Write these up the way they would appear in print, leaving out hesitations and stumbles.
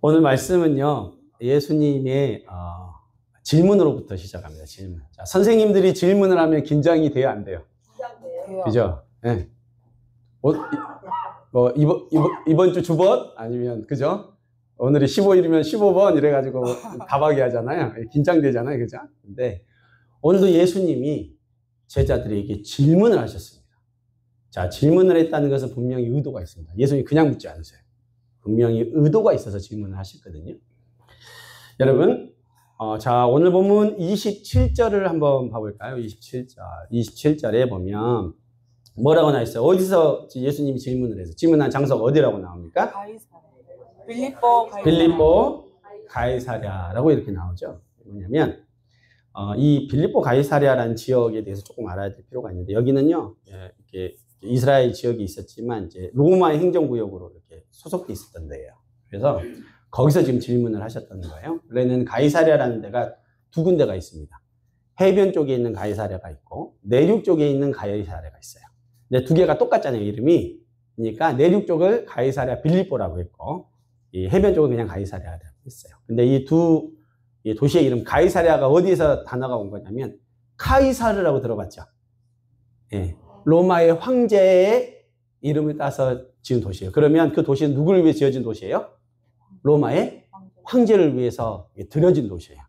오늘 말씀은요, 예수님의 질문으로부터 시작합니다. 질문. 자, 선생님들이 질문을 하면 긴장이 돼요, 안 돼요? 긴장돼요. 그죠? 네. 뭐 이번 주 주번 아니면 그죠? 오늘이 15일이면 15번 이래가지고 답하게 하잖아요. 긴장되잖아요, 그죠? 근데 오늘도 예수님이 제자들에게 질문을 하셨습니다. 자, 질문을 했다는 것은 분명히 의도가 있습니다. 예수님이 그냥 묻지 않으세요. 분명히 의도가 있어서 질문을 하셨거든요. 여러분, 자, 오늘 본문 27절을 한번 봐볼까요? 27절에 보면 뭐라고 나와 있어요? 어디서 예수님이 질문을 해서 질문한 장소가 어디라고 나옵니까? 빌립보 가이사랴라고 이렇게 나오죠. 뭐냐면 이 빌립보 가이사랴라는 지역에 대해서 조금 알아야 될 필요가 있는데, 여기는요, 이렇게 이스라엘 지역이 있었지만 이제 로마의 행정구역으로 이렇게 소속돼 있었던 데예요. 그래서 거기서 지금 질문을 하셨다는 거예요. 원래는 가이사랴라는 데가 두 군데가 있습니다. 해변 쪽에 있는 가이사랴가 있고 내륙 쪽에 있는 가이사랴가 있어요. 근데 두 개가 똑같잖아요, 이름이. 그러니까 내륙 쪽을 가이사랴 빌립보라고 했고, 이 해변 쪽은 그냥 가이사랴라고 했어요. 근데 이 두 도시의 이름 가이사랴가 어디에서 단어가 온 거냐면 카이사르라고 들어봤죠? 예. 로마의 황제의 이름을 따서 지은 도시예요. 그러면 그 도시는 누구를 위해 지어진 도시예요? 로마의 황제를 위해서 들여진 도시예요.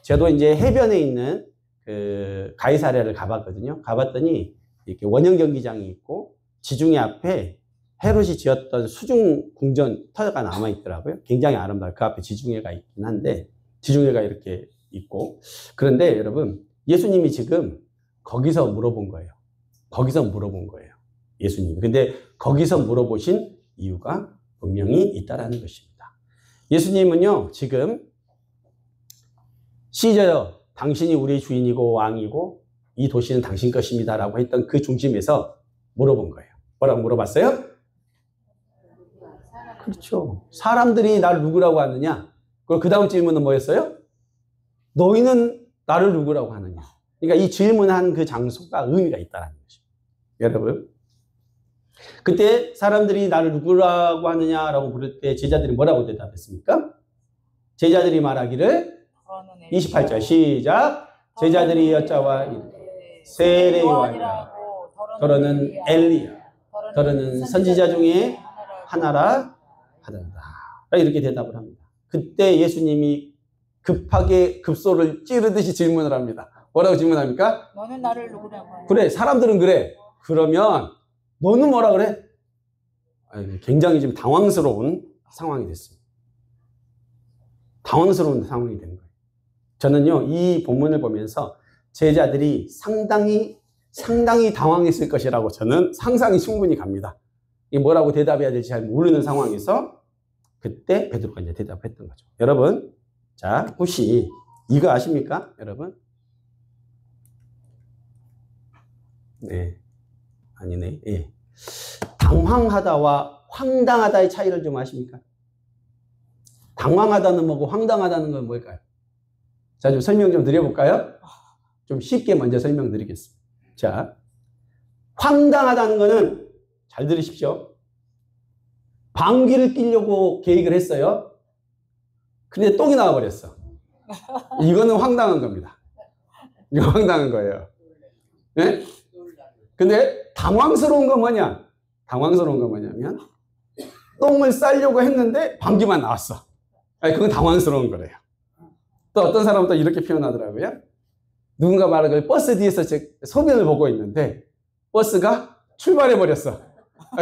저도 이제 해변에 있는 그 가이사랴를 가봤거든요. 가봤더니 이렇게 원형 경기장이 있고 지중해 앞에 헤롯이 지었던 수중 궁전 터가 남아 있더라고요. 굉장히 아름다워요. 그 앞에 지중해가 있긴 한데 지중해가 이렇게 있고, 그런데 여러분, 예수님이 지금 거기서 물어본 거예요. 거기서 물어본 거예요, 예수님이. 근데 거기서 물어보신 이유가 분명히 있다라는 것입니다. 예수님은요, 지금 시저요, 당신이 우리 주인이고 왕이고 이 도시는 당신 것입니다라고 했던 그 중심에서 물어본 거예요. 뭐라고 물어봤어요? 그렇죠. 사람들이 나를 누구라고 하느냐? 그리고 그 다음 질문은 뭐였어요? 너희는 나를 누구라고 하느냐? 그러니까 이 질문한 그 장소가 의미가 있다는 것입니다. 여러분, 그때 사람들이 나를 누구라고 하느냐라고 물을 때 제자들이 뭐라고 대답했습니까? 제자들이 말하기를 28절 시작. 제자들이 여자와 세례 요한이라, 더러는 엘리야, 더러는 선지자 중에 하나라 하던다. 이렇게 대답을 합니다. 그때 예수님이 급하게 급소를 찌르듯이 질문을 합니다. 뭐라고 질문합니까? 너는 나를 누구라고 하냐? 그래, 사람들은 그래. 그러면 너는 뭐라 그래? 굉장히 지금 당황스러운 상황이 됐습니다. 당황스러운 상황이 된 거예요. 저는요, 이 본문을 보면서 제자들이 상당히 당황했을 것이라고 저는 상상이 충분히 갑니다. 이 뭐라고 대답해야 될지 잘 모르는 상황에서 그때 베드로가 이제 대답했던 거죠. 여러분, 자, 혹시 이거 아십니까? 여러분? 네. 아니네. 예. 당황하다와 황당하다의 차이를 좀 아십니까? 당황하다는 뭐고 황당하다는 건 뭘까요? 자, 좀 설명 좀 드려볼까요? 좀 쉽게 먼저 설명드리겠습니다. 자, 황당하다는 거는 잘 들으십시오. 방귀를 뀌려고 계획을 했어요. 근데 똥이 나와버렸어. 이거는 황당한 겁니다. 이거 황당한 거예요. 네? 근데 당황스러운 건 뭐냐? 당황스러운 건 뭐냐면 똥을 싸려고 했는데 방귀만 나왔어. 아니, 그건 당황스러운 거래요. 또 어떤 사람은 또 이렇게 표현하더라고요. 누군가 말하길 버스 뒤에서 제 소변을 보고 있는데 버스가 출발해버렸어.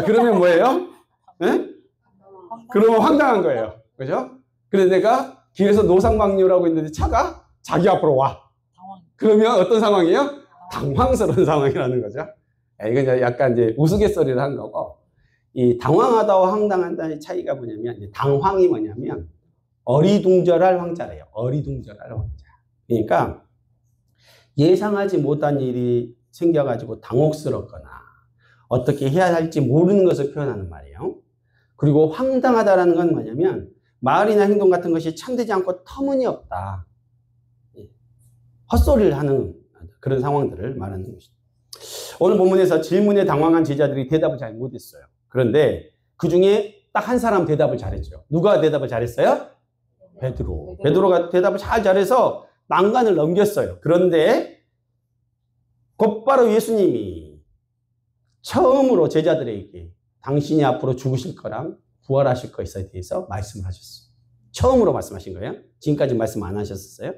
그러면 뭐예요? 네? 그러면 황당한 거예요. 그죠? 그래서 내가 길에서 노상방뇨라고 있는데 차가 자기 앞으로 와. 그러면 어떤 상황이에요? 당황스러운 상황이라는 거죠. 이건 약간 이제 우스갯소리를 한 거고, 이 당황하다와 황당하다의 차이가 뭐냐면, 이제 당황이 뭐냐면 어리둥절할 황자래요. 어리둥절할 황자. 그러니까 예상하지 못한 일이 생겨가지고 당혹스럽거나 어떻게 해야 할지 모르는 것을 표현하는 말이에요. 그리고 황당하다라는 건 뭐냐면 말이나 행동 같은 것이 참되지 않고 터무니없다. 헛소리를 하는 그런 상황들을 말하는 것이죠. 오늘 본문에서 질문에 당황한 제자들이 대답을 잘 못했어요. 그런데 그 중에 딱 한 사람 대답을 잘했죠. 누가 대답을 잘했어요? 베드로. 베드로가 대답을 잘해서 난관을 넘겼어요. 그런데 곧바로 예수님이 처음으로 제자들에게 당신이 앞으로 죽으실 거랑 부활하실 것에 대해서 말씀을 하셨어요. 처음으로 말씀하신 거예요. 지금까지 말씀 안 하셨었어요.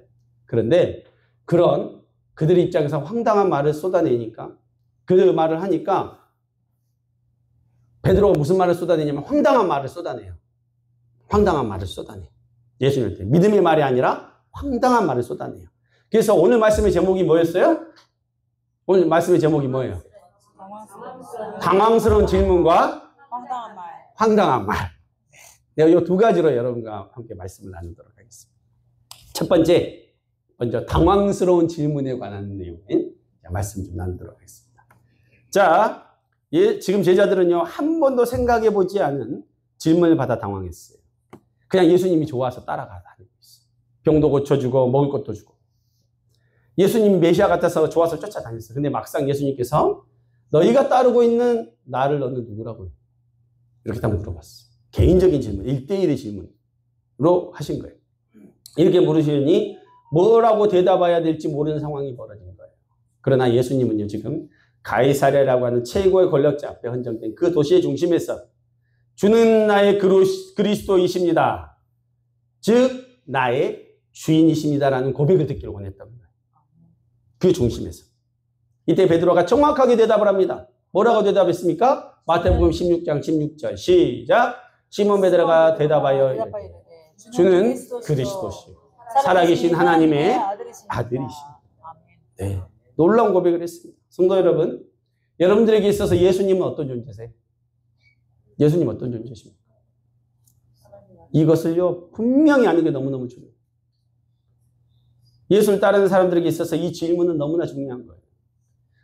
그런데 그런 그들 입장에서 황당한 말을 쏟아내니까 그 말을 하니까 베드로가 무슨 말을 쏟아내냐면 황당한 말을 쏟아내요. 황당한 말을 쏟아내요. 예수님한테 믿음의 말이 아니라 황당한 말을 쏟아내요. 그래서 오늘 말씀의 제목이 뭐였어요? 오늘 말씀의 제목이 뭐예요? 당황스러운 질문과 황당한 말. 내가 이 두 가지로 여러분과 함께 말씀을 나누도록 하겠습니다. 첫 번째, 먼저 당황스러운 질문에 관한 내용인 말씀 좀 나누도록 하겠습니다. 자, 지금 제자들은요, 한 번도 생각해 보지 않은 질문을 받아 당황했어요. 그냥 예수님이 좋아서 따라가 다니고 있어요. 병도 고쳐주고 먹을 것도 주고. 예수님이 메시아 같아서 좋아서 쫓아다녔어요. 근데 막상 예수님께서 너희가 따르고 있는 나를 너는 누구라고? 이렇게 딱 물어봤어요. 개인적인 질문, 1대1의 질문으로 하신 거예요. 이렇게 물으시니 뭐라고 대답해야 될지 모르는 상황이 벌어진 거예요. 그러나 예수님은요, 지금 가이사랴라고 하는 최고의 권력자 앞에 헌정된 그 도시의 중심에서 주는 나의 그리스도이십니다. 즉 나의 주인이십니다라는 고백을 듣기를 원했던 거예요. 그 중심에서. 이때 베드로가 정확하게 대답을 합니다. 뭐라고 대답했습니까? 마태복음 16장 16절 시작. 시몬 베드로가 대답하여 이르되 주는 그리스도시요 살아계신 하나님의 아들이십니다. 네, 놀라운 고백을 했습니다. 성도 여러분, 여러분들에게 있어서 예수님은 어떤 존재세요? 예수님 어떤 존재십니까? 이것을요, 분명히 아는 게 너무너무 중요해요. 예수를 따르는 사람들에게 있어서 이 질문은 너무나 중요한 거예요.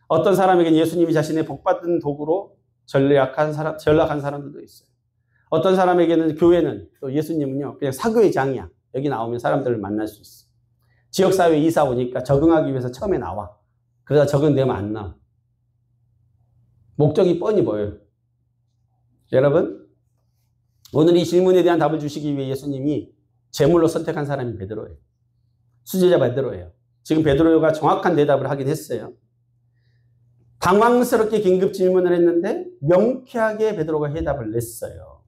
어떤 사람에게는 예수님이 자신의 복받은 도구로 전락한 사람들도 있어요. 어떤 사람에게는 교회는 또 예수님은요, 그냥 사교의 장이야. 여기 나오면 사람들을 만날 수 있어. 지역사회에 이사 오니까 적응하기 위해서 처음에 나와. 그러다 적응되면 안 나. 목적이 뻔히 보여요. 여러분, 오늘 이 질문에 대한 답을 주시기 위해 예수님이 제물로 선택한 사람이 베드로예요. 수제자 베드로예요. 지금 베드로가 정확한 대답을 하긴 했어요. 당황스럽게 긴급 질문을 했는데 명쾌하게 베드로가 해답을 냈어요.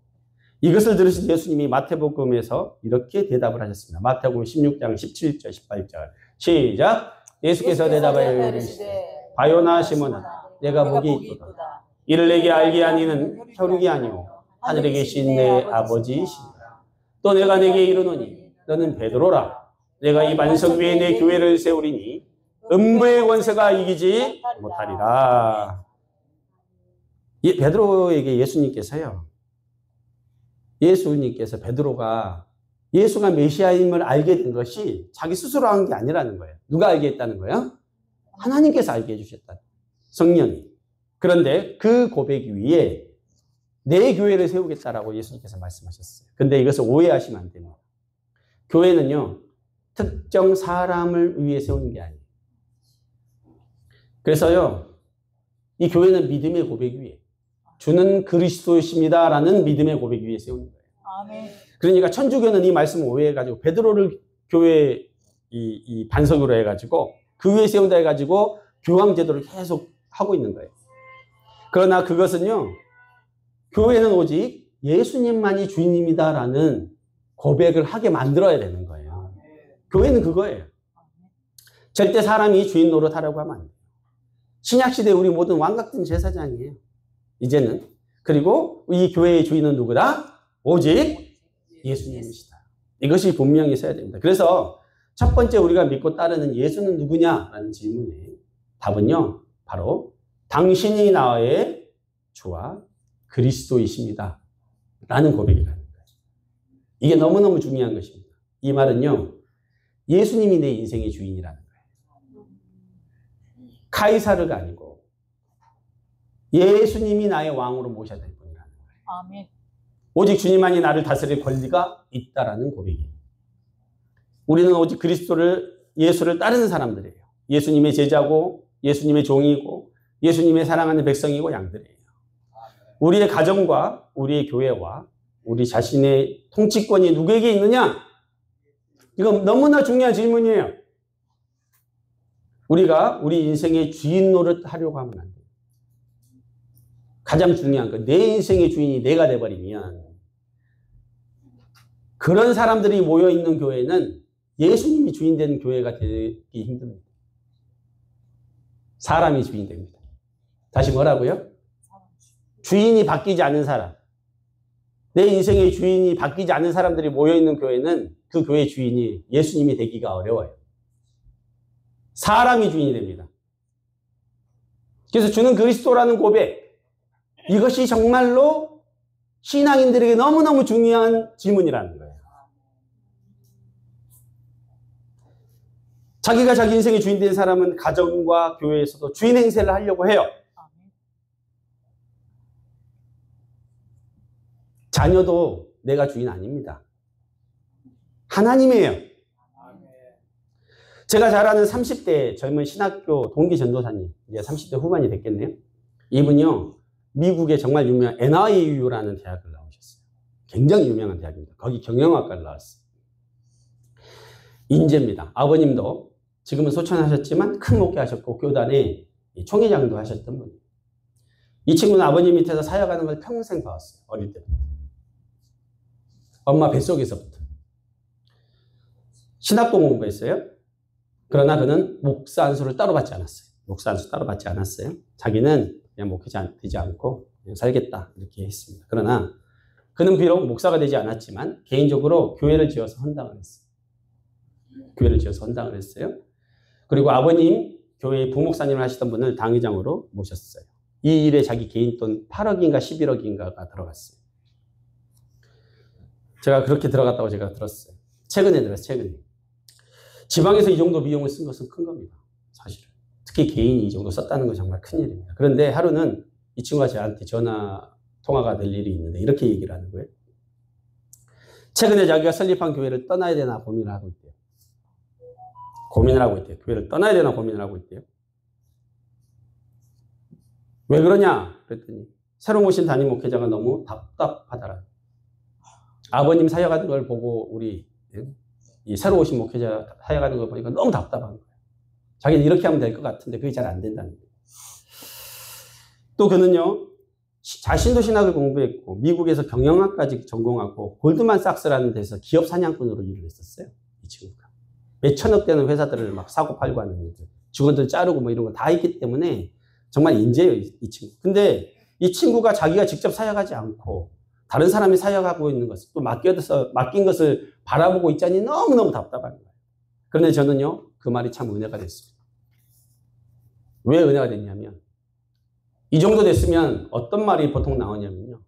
이것을 들으신 예수님이 마태복음에서 이렇게 대답을 하셨습니다. 마태복음 16장 17절 18절 시작. 예수께서 대답하여 이르시되 바요나 시몬아 내가 복이 있도다. 이를 내게 알게 하니는 혈육이 아니오 하늘에 계신 내 아버지이시니라. 또 내가 내게 이르노니 너는 베드로라. 내가 이 반석 위에 내 교회를 세우리니 음부의 권세가 이기지 못하리라. 베드로에게 예수님께서 베드로가 예수가 메시아임을 알게 된 것이 자기 스스로 한 게 아니라는 거예요. 누가 알게 했다는 거예요? 하나님께서 알게 해주셨다. 성령이. 그런데 그 고백 위에 내 교회를 세우겠다라고 예수님께서 말씀하셨어요. 근데 이것을 오해하시면 안 됩니다. 교회는요, 특정 사람을 위해 세우는 게 아니에요. 그래서요, 이 교회는 믿음의 고백 위에 주는 그리스도이십니다라는 믿음의 고백 위에 세우는 거예요. 아멘. 그러니까 천주교는 이 말씀을 오해해가지고 베드로를 교회 이 반석으로 해가지고 그 위에 세운다 해가지고 교황 제도를 계속 하고 있는 거예요. 그러나 그것은요, 교회는 오직 예수님만이 주인입니다라는 고백을 하게 만들어야 되는 거예요. 교회는 그거예요. 절대 사람이 주인 노릇하려고 하면 안 돼요. 신약시대 우리 모든 왕같은 제사장이에요. 이제는. 그리고 이 교회의 주인은 누구다? 오직 예수님이시다. 이것이 분명히 있어야 됩니다. 그래서 첫 번째 우리가 믿고 따르는 예수는 누구냐라는 질문에 답은요, 바로 당신이 나의 주와 그리스도이십니다 라는 고백이라는 거예요. 이게 너무너무 중요한 것입니다. 이 말은요, 예수님이 내 인생의 주인이라는 거예요. 카이사르가 아니고 예수님이 나의 왕으로 모셔야 될 분이라는 거예요. 아멘. 오직 주님만이 나를 다스릴 권리가 있다라는 고백이에요. 우리는 오직 예수를 따르는 사람들이에요. 예수님의 제자고 예수님의 종이고 예수님의 사랑하는 백성이고 양들이에요. 우리의 가정과 우리의 교회와 우리 자신의 통치권이 누구에게 있느냐? 이건 너무나 중요한 질문이에요. 우리가 우리 인생의 주인 노릇 하려고 하면 안 돼요. 가장 중요한 건 내 인생의 주인이 내가 돼버리면 그런 사람들이 모여있는 교회는 예수님이 주인 되는 교회가 되기 힘듭니다. 사람이 주인 됩니다. 다시 뭐라고요? 주인이 바뀌지 않는 사람. 내 인생의 주인이 바뀌지 않는 사람들이 모여있는 교회는 그 교회 주인이 예수님이 되기가 어려워요. 사람이 주인이 됩니다. 그래서 주는 그리스도라는 고백, 이것이 정말로 신앙인들에게 너무너무 중요한 질문이라는 거예요. 자기가 자기 인생의 주인 된 사람은 가정과 교회에서도 주인 행세를 하려고 해요. 자녀도 내가 주인 아닙니다. 하나님이에요. 제가 잘 아는 30대 젊은 신학교 동기 전도사님, 이제 30대 후반이 됐겠네요. 이분이요, 미국의 정말 유명한 NYU라는 대학을 나오셨어요. 굉장히 유명한 대학입니다. 거기 경영학과를 나왔어요. 인재입니다. 아버님도 지금은 소천하셨지만 큰 목회하셨고 교단의 총회장도 하셨던 분이에요. 이 친구는 아버님 밑에서 사역하는 걸 평생 봐왔어요. 어릴 때부터. 엄마 뱃속에서부터. 신학도 공부했어요. 그러나 그는 목사 안수를 따로 받지 않았어요. 목사 안수 따로 받지 않았어요. 자기는 그냥 목회자 되지 않고 그냥 살겠다 이렇게 했습니다. 그러나 그는 비록 목사가 되지 않았지만 개인적으로 교회를 지어서 헌당을 했어요. 교회를 지어서 헌당을 했어요. 그리고 아버님 교회의 부목사님을 하시던 분을 당회장으로 모셨어요. 이 일에 자기 개인 돈 8억인가 11억인가가 들어갔어요. 제가 그렇게 들어갔다고 제가 들었어요. 최근에 들었어요. 최근에. 지방에서 이 정도 비용을 쓴 것은 큰 겁니다. 사실은. 특히 개인이 이 정도 썼다는 건 정말 큰일입니다. 그런데 하루는 이 친구가 저한테 전화 통화가 될 일이 있는데 이렇게 얘기를 하는 거예요. 최근에 자기가 설립한 교회를 떠나야 되나 고민을 하고 있대요. 고민을 하고 있대요. 교회를 떠나야 되나 고민을 하고 있대요. 왜 그러냐? 그랬더니 새로 모신 담임 목회자가 너무 답답하더라. 아버님 사역하는 걸 보고 우리 이 새로 오신 목회자 사역하는 걸 보니까 너무 답답한 거예요. 자기는 이렇게 하면 될 것 같은데 그게 잘 안 된다는 거예요. 또 그는요, 자신도 신학을 공부했고 미국에서 경영학까지 전공하고 골드만삭스라는 데서 기업 사냥꾼으로 일을 했었어요. 이 친구가. 몇 천억 되는 회사들을 막 사고 팔고 하는 일들, 직원들 자르고 뭐 이런 거 다 있기 때문에 정말 인재예요, 이 친구. 근데 이 친구가 자기가 직접 사역하지 않고 다른 사람이 사역하고 있는 것을 또 맡긴 것을 바라보고 있자니 너무너무 답답한 거예요. 그런데 저는요, 그 말이 참 은혜가 됐습니다. 왜 은혜가 됐냐면, 이 정도 됐으면 어떤 말이 보통 나오냐면요,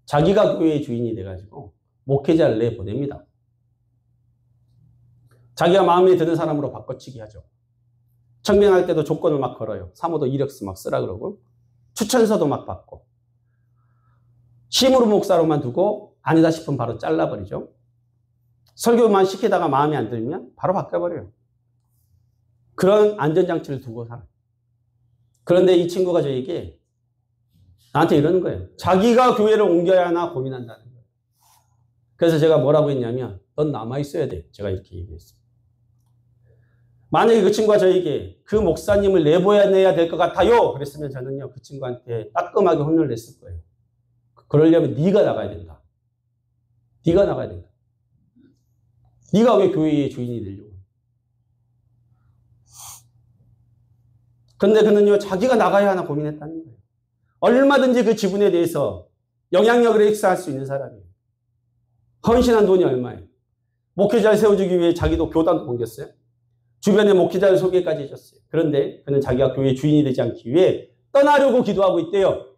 자기가 교회의 주인이 돼가지고 목회자를 내보냅니다. 자기가 마음에 드는 사람으로 바꿔치기 하죠. 청명할 때도 조건을 막 걸어요. 사모도 이력서 막 쓰라 그러고 추천서도 막 받고 심으로 목사로만 두고 아니다 싶으면 바로 잘라버리죠. 설교만 시키다가 마음에 안 들면 바로 바꿔버려요. 그런 안전장치를 두고 살아요. 그런데 이 친구가 저에게 나한테 이러는 거예요. 자기가 교회를 옮겨야 하나 고민한다는 거예요. 그래서 제가 뭐라고 했냐면 넌 남아있어야 돼. 제가 이렇게 얘기했어요. 만약에 그 친구가 저에게 그 목사님을 내보내야 될 것 같아요. 그랬으면 저는요, 그 친구한테 따끔하게 혼을 냈을 거예요. 그러려면 네가 나가야 된다. 네가 나가야 된다. 네가 왜 교회의 주인이 되려고. 그런데 그는요, 자기가 나가야 하나 고민했다는 거예요. 얼마든지 그 지분에 대해서 영향력을 행사할 수 있는 사람이에요. 헌신한 돈이 얼마예요? 목회자를 세워주기 위해 자기도 교단도 옮겼어요. 주변에 목회자를 소개까지 해줬어요. 그런데 그는 자기가 교회의 주인이 되지 않기 위해 떠나려고 기도하고 있대요.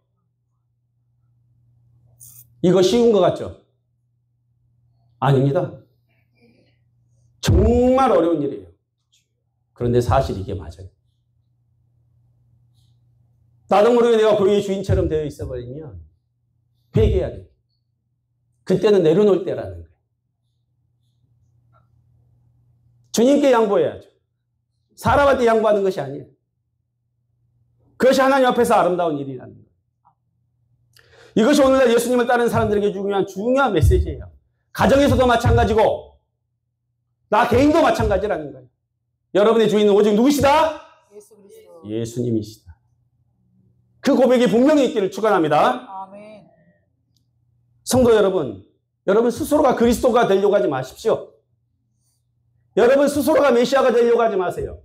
이거 쉬운 것 같죠? 아닙니다. 정말 어려운 일이에요. 그런데 사실 이게 맞아요. 나도 모르게 내가 교회의 주인처럼 되어 있어버리면 회개해야 돼요. 그때는 내려놓을 때라는 거예요. 주님께 양보해야죠. 사람한테 양보하는 것이 아니에요. 그것이 하나님 앞에서 아름다운 일이라는 거예요. 이것이 오늘날 예수님을 따르는 사람들에게 중요한 메시지예요. 가정에서도 마찬가지고 나 개인도 마찬가지라는 거예요. 여러분의 주인은 오직 누구시다? 예수 그리스도. 예수님이시다. 그 고백이 분명히 있기를 축원합니다. 아멘. 성도 여러분, 여러분 스스로가 그리스도가 되려고 하지 마십시오. 여러분 스스로가 메시아가 되려고 하지 마세요.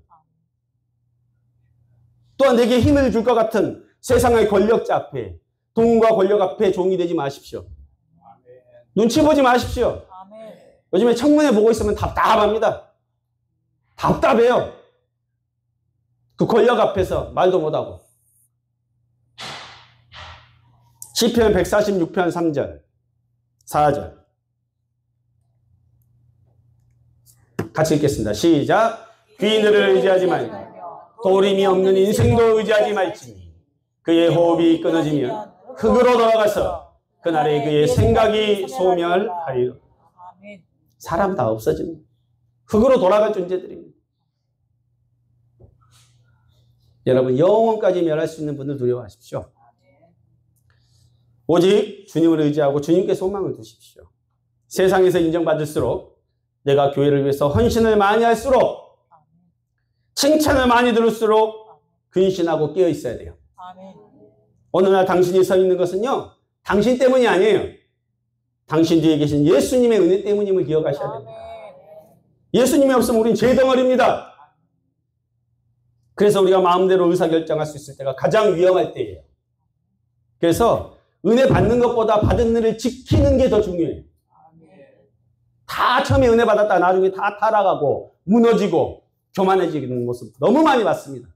또한 내게 힘을 줄 것 같은 세상의 권력자 앞에, 돈과 권력 앞에 종이 되지 마십시오. 눈치 보지 마십시오. 아멘. 요즘에 청문회 보고 있으면 답답합니다. 답답해요. 그 권력 앞에서 말도 못하고. 시편 146편 3절, 4절. 같이 읽겠습니다. 시작. 귀인들을 의지하지 말고 도림이 없는 인생도 의지하지 말지니 그의 호흡이 끊어지면 흙으로 돌아가서 그날에 그의 생각이 소멸하리라. 아멘. 사람 다 없어집니다. 흙으로 돌아갈 존재들입니다. 여러분 영원까지 멸할 수 있는 분들 두려워하십시오. 오직 주님을 의지하고 주님께 소망을 두십시오. 세상에서 인정받을수록 내가 교회를 위해서 헌신을 많이 할수록 칭찬을 많이 들을수록 근신하고 깨어 있어야 돼요. 아멘. 어느 날 당신이 서 있는 것은요, 당신 때문이 아니에요. 당신 뒤에 계신 예수님의 은혜 때문임을 기억하셔야 됩니다. 예수님이 없으면 우린 죄덩어리입니다. 그래서 우리가 마음대로 의사결정할 수 있을 때가 가장 위험할 때예요. 그래서 은혜 받는 것보다 받은 은혜를 지키는 게 더 중요해요. 다 처음에 은혜 받았다 나중에 다 타락하고 무너지고 교만해지는 모습 너무 많이 봤습니다.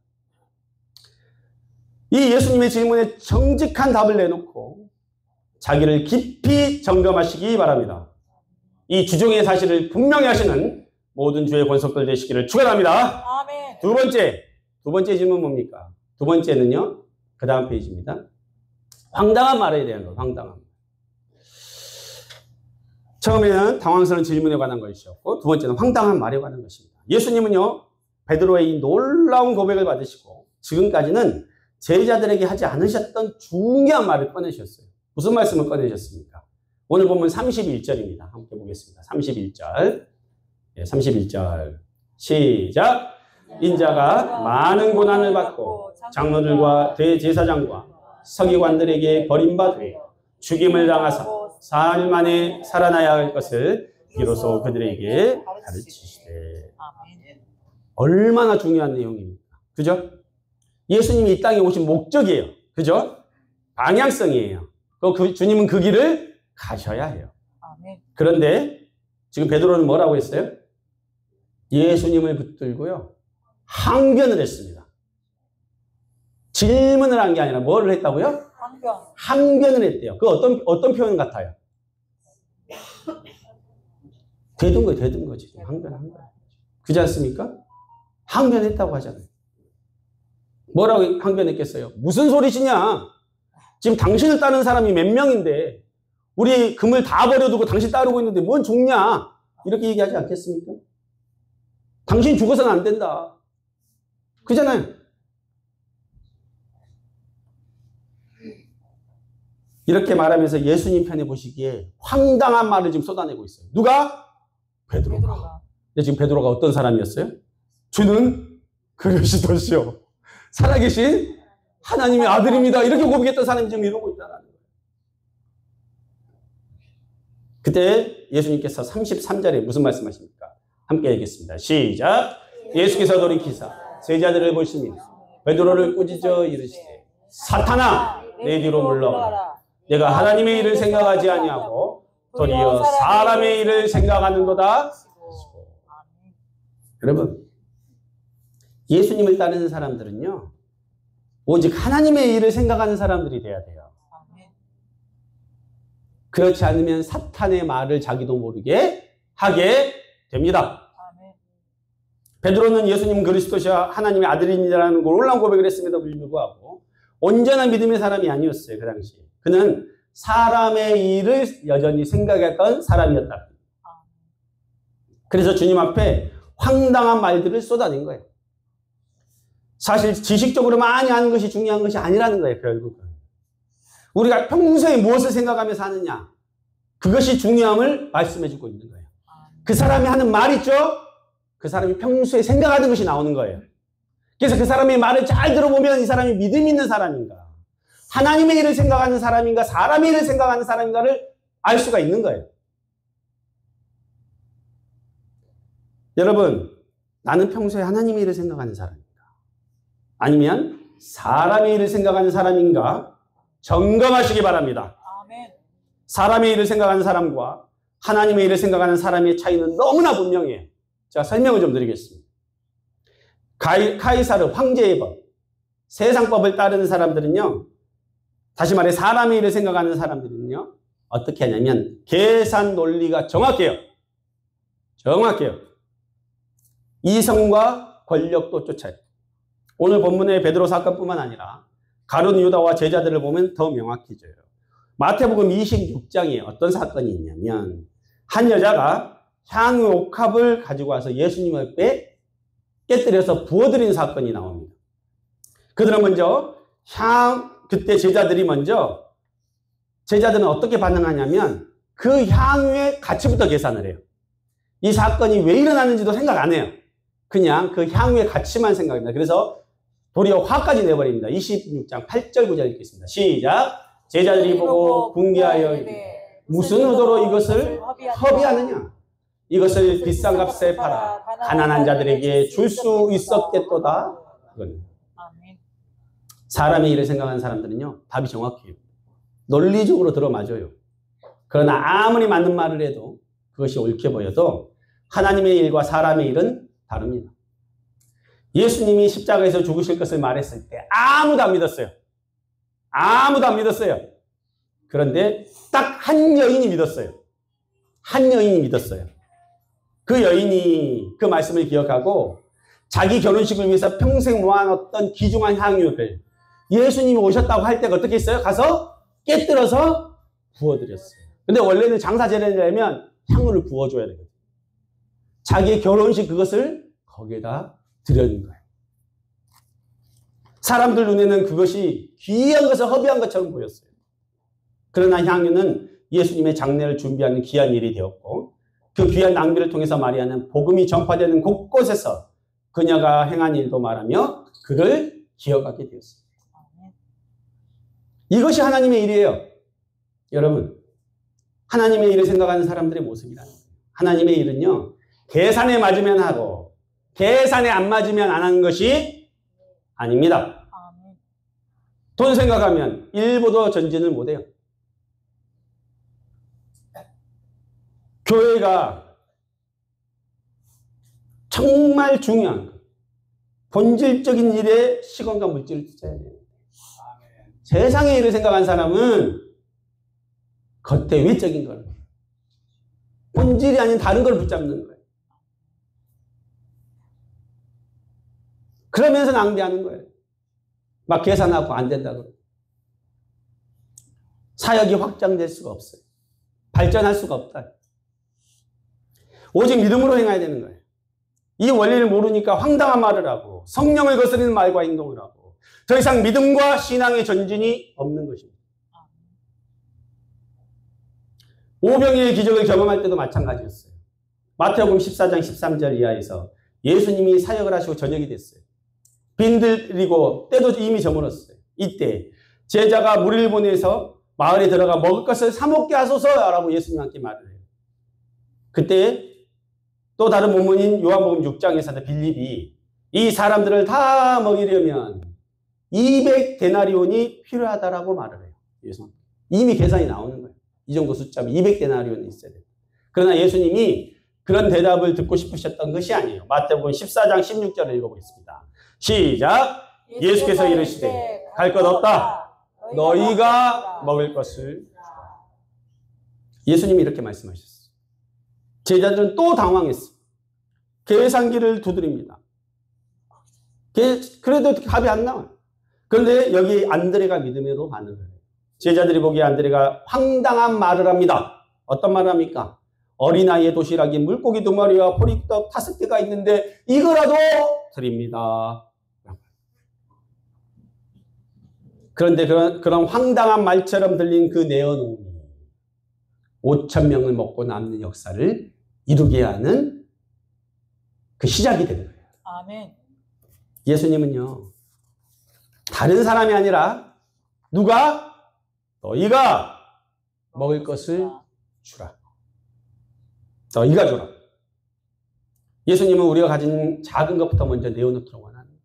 이 예수님의 질문에 정직한 답을 내놓고 자기를 깊이 점검하시기 바랍니다. 이 주종의 사실을 분명히 하시는 모든 주의 권속들 되시기를 축원합니다. 아멘. 두 번째 질문 뭡니까? 두 번째는요, 그 다음 페이지입니다. 황당한 말에 대한 것, 황당한 말. 처음에는 당황스러운 질문에 관한 것이었고, 두 번째는 황당한 말에 관한 것입니다. 예수님은요, 베드로의 이 놀라운 고백을 받으시고, 지금까지는 제자들에게 하지 않으셨던 중요한 말을 꺼내셨어요. 무슨 말씀을 꺼내셨습니까? 오늘 보면 31절입니다. 함께 보겠습니다. 31절. 31절. 시작. 인자가 많은 고난을 받고 장로들과 대제사장과 서기관들에게 버림받되 죽임을 당하사 사흘 만에 살아나야 할 것을 비로소 그들에게 가르치시되. 얼마나 중요한 내용입니까? 그죠? 예수님이 이 땅에 오신 목적이에요. 그죠? 방향성이에요. 그 주님은 그 길을 가셔야 해요. 그런데 지금 베드로는 뭐라고 했어요? 예수님을 붙들고요, 항변을 했습니다. 질문을 한 게 아니라 뭐를 했다고요? 항변을 했대요. 그 어떤 표현 같아요? 되든 거지. 항변한 거예요. 그렇지 않습니까? 항변했다고 하잖아요. 뭐라고 항변했겠어요? 무슨 소리시냐? 지금 당신을 따르는 사람이 몇 명인데 우리 금을 다 버려두고 당신 따르고 있는데 뭔 죽냐? 이렇게 얘기하지 않겠습니까? 당신 죽어서는 안 된다. 그잖아요. 이렇게 말하면서 예수님 편에 보시기에 황당한 말을 지금 쏟아내고 있어요. 누가? 베드로가. 근데 지금 베드로가 어떤 사람이었어요? 주는 그리스도시요, 살아계신 하나님의 아들입니다. 이렇게 고백했던 사람이 지금 이러고 있다는 거예요. 그때 예수님께서 33절에 무슨 말씀하십니까? 함께 읽겠습니다. 시작. 예수께서 돌이키사 제자들을 보시니 베드로를 꾸짖어 이르시되 사탄아 내 뒤로 물러가라. 내가 하나님의 일을 생각하지 아니하고 도리어 사람의 일을 생각하는도다. 여러분, 예수님을 따르는 사람들은요, 오직 하나님의 일을 생각하는 사람들이 돼야 돼요. 그렇지 않으면 사탄의 말을 자기도 모르게 하게 됩니다. 베드로는 예수님 그리스도시와 하나님의 아들입니다라는 놀라운 고백을 했음에도 불구하고 온전한 믿음의 사람이 아니었어요. 그 당시에. 그는 사람의 일을 여전히 생각했던 사람이었다. 그래서 주님 앞에 황당한 말들을 쏟아낸 거예요. 사실 지식적으로 많이 아는 것이 중요한 것이 아니라는 거예요. 결국은 우리가 평소에 무엇을 생각하며 사느냐. 그것이 중요함을 말씀해 주고 있는 거예요. 그 사람이 하는 말 있죠? 그 사람이 평소에 생각하는 것이 나오는 거예요. 그래서 그 사람의 말을 잘 들어보면 이 사람이 믿음 있는 사람인가, 하나님의 일을 생각하는 사람인가, 사람의 일을 생각하는 사람인가를 알 수가 있는 거예요. 여러분, 나는 평소에 하나님의 일을 생각하는 사람인가? 아니면 사람의 일을 생각하는 사람인가? 점검하시기 바랍니다. 아멘. 사람의 일을 생각하는 사람과 하나님의 일을 생각하는 사람의 차이는 너무나 분명해요. 제가 설명을 좀 드리겠습니다. 카이사르 황제의 법, 세상법을 따르는 사람들은요, 다시 말해 사람의 일을 생각하는 사람들은요, 어떻게 하냐면 계산 논리가 정확해요. 정확해요. 이성과 권력도 쫓아요. 오늘 본문의 베드로 사건뿐만 아니라 가룟 유다와 제자들을 보면 더 명확해져요. 마태복음 26장에 어떤 사건이 있냐면 한 여자가 향유 옥합을 가지고 와서 예수님 옆에 깨뜨려서 부어드린 사건이 나옵니다. 그들은 먼저 그때 제자들은 어떻게 반응하냐면 그 향유의 가치부터 계산을 해요. 이 사건이 왜 일어났는지도 생각 안 해요. 그냥 그 향유의 가치만 생각합니다. 그래서 도리어 화까지 내버립니다. 26장 8절 9절 읽겠습니다. 시작. 제자들이 보고 궁계하여 이르되 무슨 의도로 이것을 허비하느냐? 이것을 비싼 값에 팔아 가난한 자들에게 줄 수 있었겠도다. 사람의 일을 생각하는 사람들은요, 답이 정확해요. 논리적으로 들어맞아요. 그러나 아무리 맞는 말을 해도 그것이 옳게 보여도 하나님의 일과 사람의 일은 다릅니다. 예수님이 십자가에서 죽으실 것을 말했을 때 아무도 안 믿었어요. 아무도 안 믿었어요. 그런데 딱 한 여인이 믿었어요. 한 여인이 믿었어요. 그 여인이 그 말씀을 기억하고 자기 결혼식을 위해서 평생 모아놓던 귀중한 향유를 예수님이 오셨다고 할 때가 어떻게 했어요? 가서 깨뜨려서 부어드렸어요. 근데 원래는 장사 제례하려면 향유를 부어줘야 되거든요. 자기의 결혼식 그것을 거기에다 드리는 거예요. 사람들 눈에는 그것이 귀한 것을 허비한 것처럼 보였어요. 그러나 향유는 예수님의 장례를 준비하는 귀한 일이 되었고 그 귀한 낭비를 통해서 마리아는 복음이 전파되는 곳곳에서 그녀가 행한 일도 말하며 그를 기억하게 되었습니다. 이것이 하나님의 일이에요. 여러분, 하나님의 일을 생각하는 사람들의 모습이라는 거예요. 하나님의 일은요, 계산에 맞으면 하고 계산에 안 맞으면 안 하는 것이 아닙니다. 돈 생각하면 일보도 전진을 못해요. 교회가 정말 중요한 것, 본질적인 일에 시간과 물질을 투자해야 돼요. 세상의 일을 생각한 사람은 겉에 외적인 걸, 본질이 아닌 다른 걸 붙잡는 거예요. 그러면서 낭비하는 거예요. 막 계산하고 안 된다고. 사역이 확장될 수가 없어요. 발전할 수가 없다. 오직 믿음으로 행해야 되는 거예요. 이 원리를 모르니까 황당한 말을 하고 성령을 거스르는 말과 행동을 하고 더 이상 믿음과 신앙의 전진이 없는 것입니다. 오병이의 기적을 경험할 때도 마찬가지였어요. 마태복음 14장 13절 이하에서 예수님이 사역을 하시고 저녁이 됐어요. 빈들이고 때도 이미 저물었어요. 이때 제자가 무리를 보내서 마을에 들어가 먹을 것을 사 먹게 하소서라고 예수님께 말을 해요. 그때 또 다른 본문인 요한복음 6장에서는 빌립이 이 사람들을 다 먹이려면 200데나리온이 필요하다라고 말을 해요. 예수님. 이미 계산이 나오는 거예요. 이 정도 숫자면 200데나리온이 있어야 돼요. 그러나 예수님이 그런 대답을 듣고 싶으셨던 것이 아니에요. 마태복음 14장 16절을 읽어보겠습니다. 시작! 예수께서 이르시되 갈 것 없다. 너희가 먹을 것을. 예수님이 이렇게 말씀하셨어요. 제자들은 또 당황했어요. 계산기를 두드립니다. 그래도 답이 안 나와요. 그런데 여기 안드레가 믿음으로 반응을 해요. 제자들이 보기에 안드레가 황당한 말을 합니다. 어떤 말을 합니까? 어린아이의 도시락이 물고기 2마리와 보리떡 5개가 있는데 이거라도 드립니다. 그런데 그런 황당한 말처럼 들린 그 내어놓음이 5,000명을 먹고 남는 역사를 이루게 하는 그 시작이 되는 거예요. 아멘. 예수님은요, 다른 사람이 아니라 누가? 너희가 먹을 것을 주라. 너희가 주라. 예수님은 우리가 가진 작은 것부터 먼저 내어놓도록 원하는 거예요.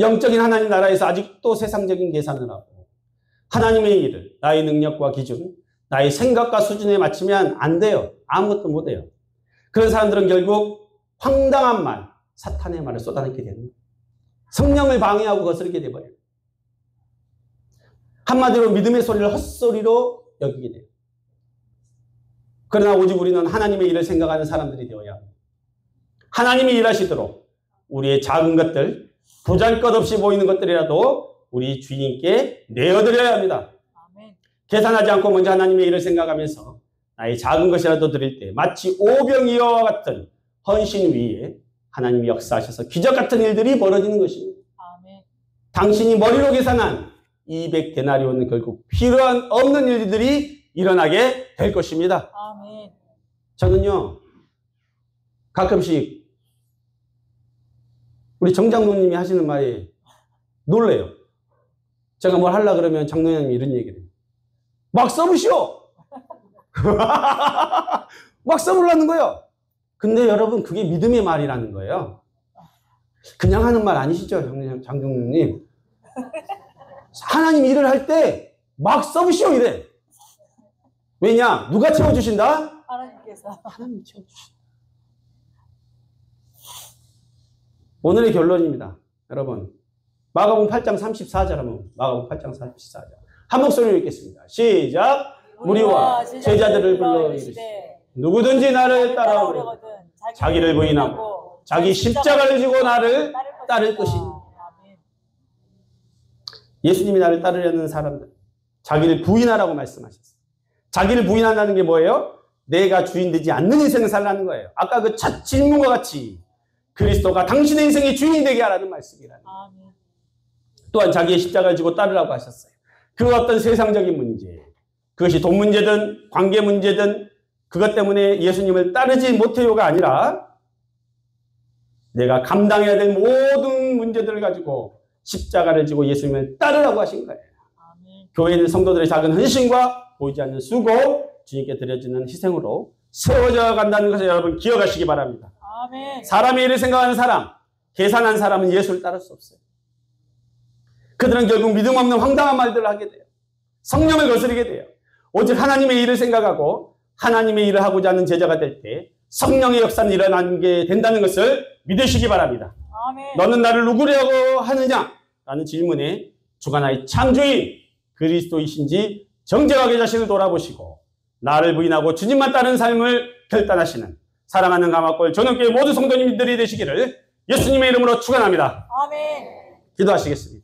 영적인 하나님 나라에서 아직도 세상적인 계산을 하고 하나님의 일을 나의 능력과 기준, 나의 생각과 수준에 맞추면 안 돼요. 아무것도 못 해요. 그런 사람들은 결국 황당한 말, 사탄의 말을 쏟아내게 되는 거예요. 성령을 방해하고 거스르게 돼버려요. 한마디로 믿음의 소리를 헛소리로 여기게 돼요. 그러나 오직 우리는 하나님의 일을 생각하는 사람들이 되어야 합니다. 하나님이 일하시도록 우리의 작은 것들, 보잘것없이 보이는 것들이라도 우리 주인께 내어드려야 합니다. 아멘. 계산하지 않고 먼저 하나님의 일을 생각하면서 나의 작은 것이라도 드릴 때 마치 오병이어와 같은 헌신 위에 하나님이 역사하셔서 기적 같은 일들이 벌어지는 것입니다. 아멘. 당신이 머리로 계산한 200데나리온은 결국 필요한 없는 일들이 일어나게 될 것입니다. 아멘. 저는요, 가끔씩 우리 정장로님이 하시는 말이 놀래요. 제가 뭘 하려고 그러면 장로님이 이런 얘기를 해요. 막 써보시오! 막 써보려는 거예요. 근데 여러분, 그게 믿음의 말이라는 거예요. 그냥 하는 말 아니시죠, 장로님? 하나님 일을 할 때 막 써보시오 이래. 왜냐? 누가 채워주신다? 하나님께서. 하나님이 채워주신다. 오늘의 결론입니다. 여러분, 마가복음 8장 34절 하면 마가복음 8장 34절 한 목소리로 읽겠습니다. 시작. 무리와 제자들을 불러 이르시되 누구든지 나를 따라오려거든 자기를 부인하고 자기 십자가를 지고 나를 따를 것이니. 예수님이 나를 따르려는 사람들, 자기를 부인하라고 말씀하셨어요. 자기를 부인한다는 게 뭐예요? 내가 주인 되지 않는 인생을 살라는 거예요. 아까 그 첫 질문과 같이 그리스도가 당신의 인생의 주인이 되게 하라는 말씀이라는 거예요. 또한 자기의 십자가를 지고 따르라고 하셨어요. 그 어떤 세상적인 문제, 그것이 돈 문제든 관계 문제든 그것 때문에 예수님을 따르지 못해요가 아니라 내가 감당해야 될 모든 문제들을 가지고 십자가를 지고 예수님을 따르라고 하신 거예요. 아멘. 교회는 성도들의 작은 헌신과 보이지 않는 수고, 주님께 드려지는 희생으로 세워져 간다는 것을 여러분 기억하시기 바랍니다. 아멘. 사람의 일을 생각하는 사람, 계산한 사람은 예수를 따를 수 없어요. 그들은 결국 믿음 없는 황당한 말들을 하게 돼요. 성령을 거스르게 돼요. 오직 하나님의 일을 생각하고 하나님의 일을 하고자 하는 제자가 될 때 성령의 역사는 일어나게 된다는 것을 믿으시기 바랍니다. 아멘. 너는 나를 누구라고 하느냐? 라는 질문에 주가 나의 창조인 그리스도이신지 정직하게 자신을 돌아보시고 나를 부인하고 주님만 따르는 삶을 결단하시는 사랑하는 가마골 전원교회 모든 성도님들이 되시기를 예수님의 이름으로 축원합니다. 아멘. 기도하시겠습니다.